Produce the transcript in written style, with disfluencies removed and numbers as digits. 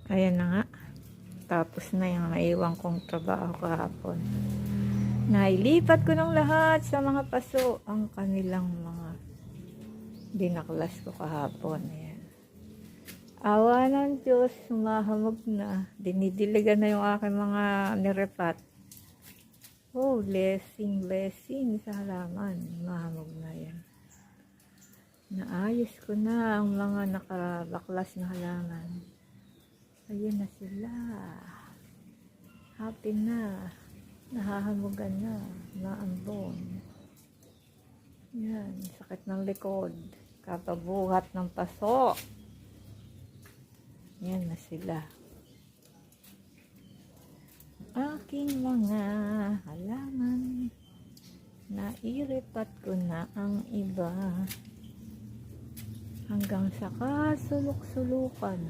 Ayan na nga. Tapos na yung naiwan kong trabaho kahapon. Nailipat ko ng lahat sa mga paso ang kanilang mga dinaklas ko kahapon. Ayan. Awa ng Diyos, sumahamog na. Dinidiligan na yung aking mga nirepat. Oh, blessing sa halaman. Mahamog na yan. Naayos ko na ang mga nakabaklas na halaman. Ayun na sila. Happy na. Nahahamugan na. Naambon. Yan. Sakit ng likod. Kapabuhat ng paso. Yan na sila. Aking mga halaman. Nairipat ko na ang iba. Hanggang sa kasulok-sulukan.